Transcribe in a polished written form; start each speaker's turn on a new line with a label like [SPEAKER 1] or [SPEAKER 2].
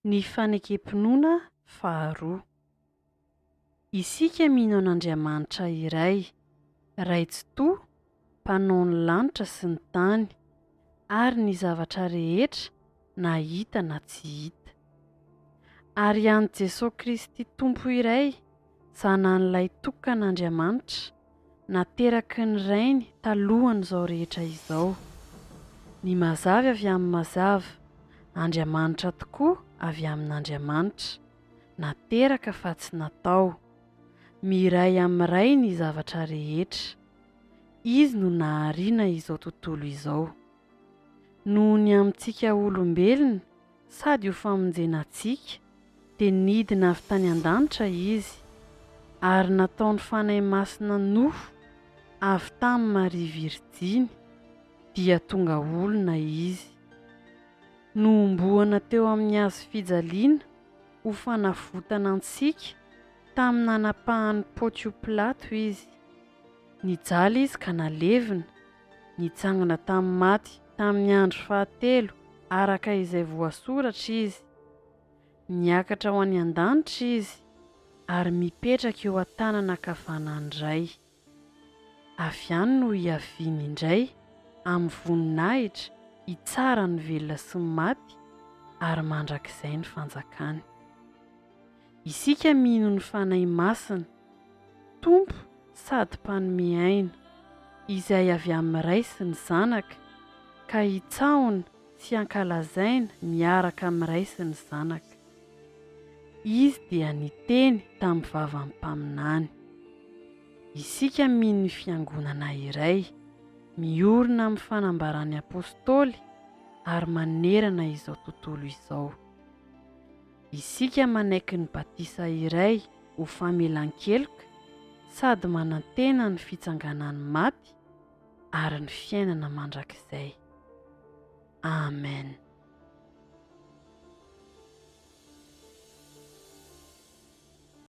[SPEAKER 1] Ny fanekempinoana faharoa. Isika mino an'Andriamanitra iray, Raitsotoa, mpanao ny lanitra sy ny tany, ary ny zavatra rehetra na hita na tsy hita. Ary ihany Jesosy Kristy Tompo iray, Zanan'ilay tokan'Andriamanitra, nateraky ny rainy talohan'izao rehetra izao. Ny mazava avy amin'ny mazava, Andriamanitra tokoa avy amin'Andriamanitra, nateraka fa tsy natao. Miray amin'iray ny zavatra rehetra. Izy no nahariana izao tontolo izao. Noho ny amintsika olombelona sady ho famonjenantsika, dia nidina avy tany an-danitra izy, ary nataony fanahy masina nofo avy tamin'ny Maria Virjiny, dia tonga olona izy. Nomboana teo amin'ny hazo fijaliana ho fanavotana antsika tamin'ny nanapahany Pôntio Pilato izy. Nijaly izy ka nalevina, nitsangana tamin'ny maty tamin'ny andro 3 araka izay voasoratra izy. Niakatra ho any an-danitra izy, ary mipetraka eo an-tanana ankavanana indray. Avy any no hiaviany indray amin'ny voninahitra hitsara ny velona sy ny maty, ary mandrakizay ny fanjakany. Isika mino ny fanahy masina, Tompo sady mpanome aina, izay avy amin'ny Ray sy ny Zanaka, ka hitsahona sy hankalazaina miaraka amin'ny Ray sy ny Zanaka. Izy dia niteny tamin'ny vavan'ny mpaminany. Isika mino ny fiangonana iray, miorina amin'ny fanambaran'ny apôstôly ary manerana izao tontolo izao. Isika manaiky ny batisa iray ho famelan-keloka sady manantena ny fitsanganan'ny maty ary ny fiainana mandrakizay. Amen.